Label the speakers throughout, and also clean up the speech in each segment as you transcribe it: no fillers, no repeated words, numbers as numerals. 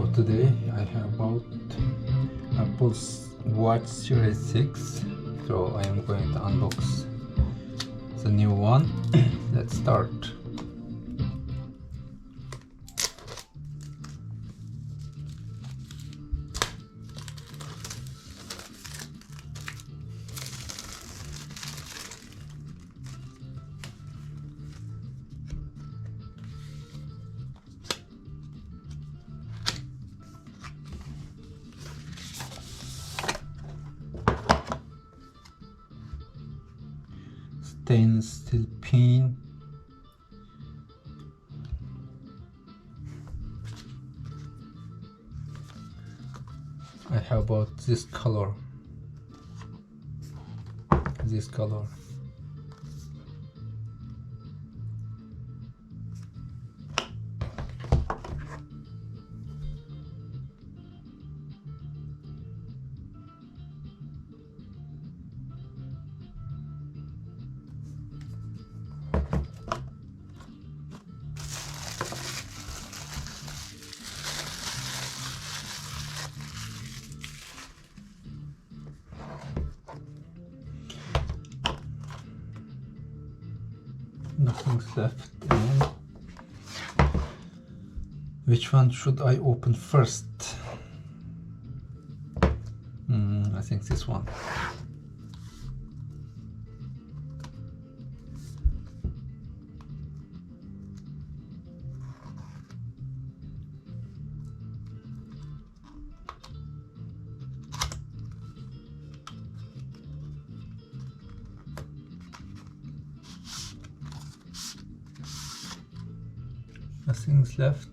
Speaker 1: So today I have bought Apple's Watch Series 6, so I am going to unbox the new one. Let's start. Stainless steel pin. I have bought this color. Nothing's left. And which one should I open first? I think this one. Nothing's left.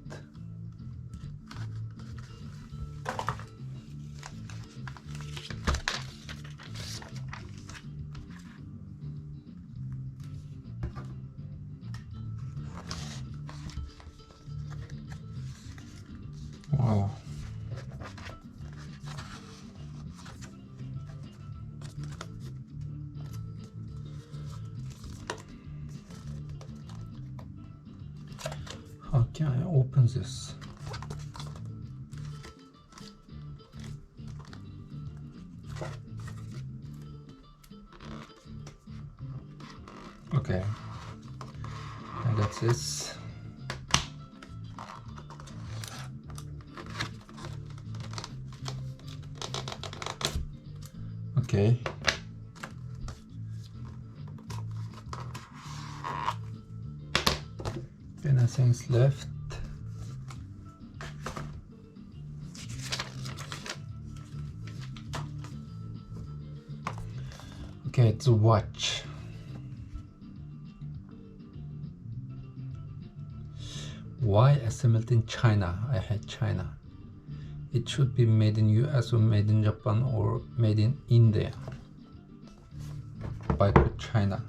Speaker 1: Wow. How can I open this? Okay, I got this. Okay. Nothing's left. Okay, it's a watch. Why assembled in China? I hate China. It should be made in US or made in Japan or made in India. Boycott China.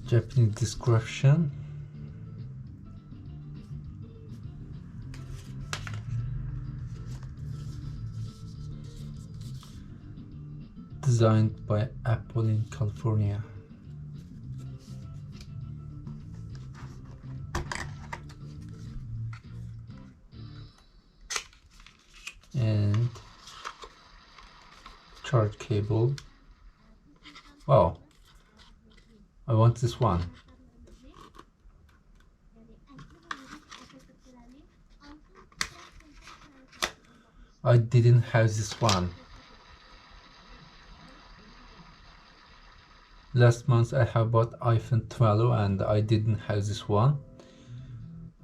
Speaker 1: Japanese description. Designed by Apple in California. And charge cable. Wow. I want this one. I didn't have this one. Last month I have bought iPhone 12 and I didn't have this one.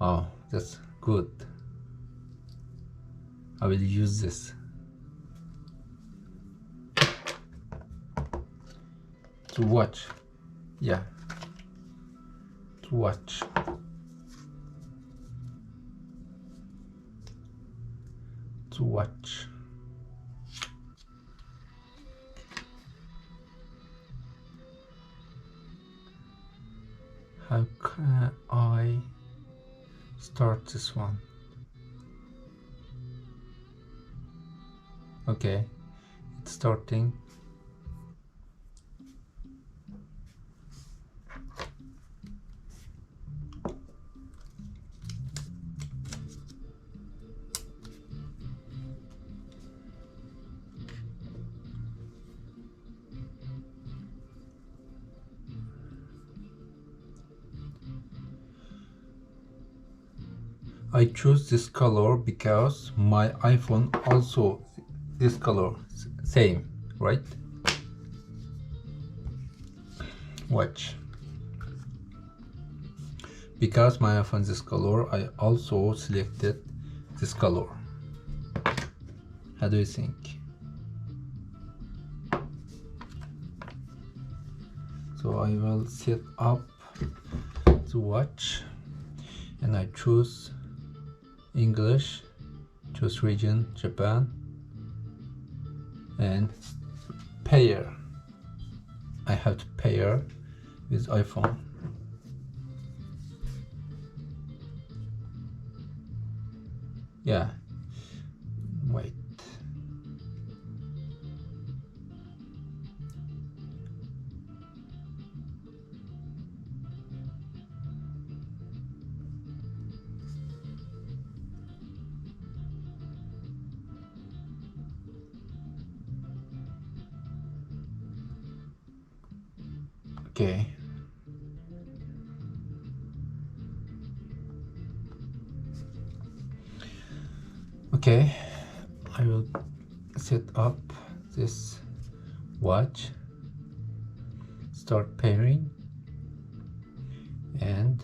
Speaker 1: Oh, that's good. I will use this. To watch. Yeah. To watch. To watch. How can I start this one? Okay, it's starting. I choose this color because my iPhone also this color, same, right? Watch. Because my iPhone this color, I also selected this color. How do you think? So I will set up the watch and I choose English, choose region, Japan, and pair. I have to pair with iPhone. Yeah, wait. Okay. Okay, I will set up this watch, start pairing, and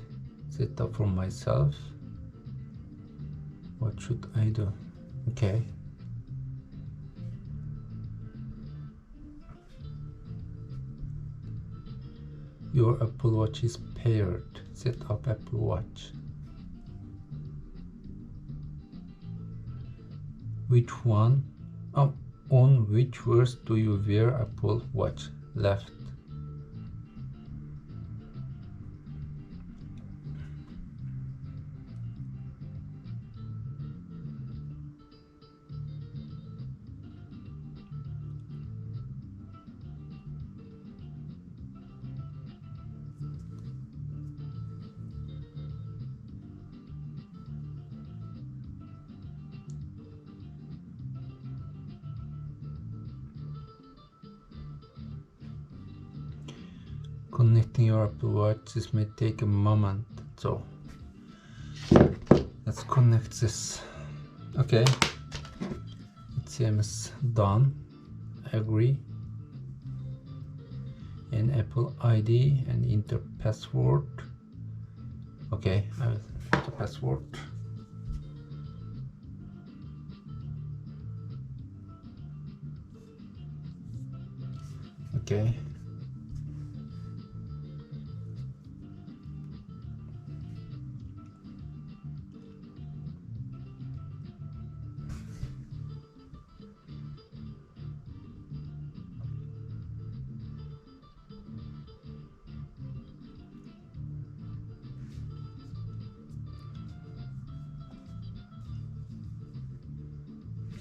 Speaker 1: set up for myself. What should I do? Okay. Your Apple Watch is paired. Set up Apple Watch. Which one? On which verse do you wear Apple Watch? Left. Connecting your Apple Watch, this may take a moment, so let's connect this. Okay, it seems done. Agree. And Apple ID and enter password. Okay, I will enter password. Okay.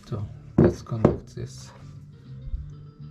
Speaker 1: So let's connect this.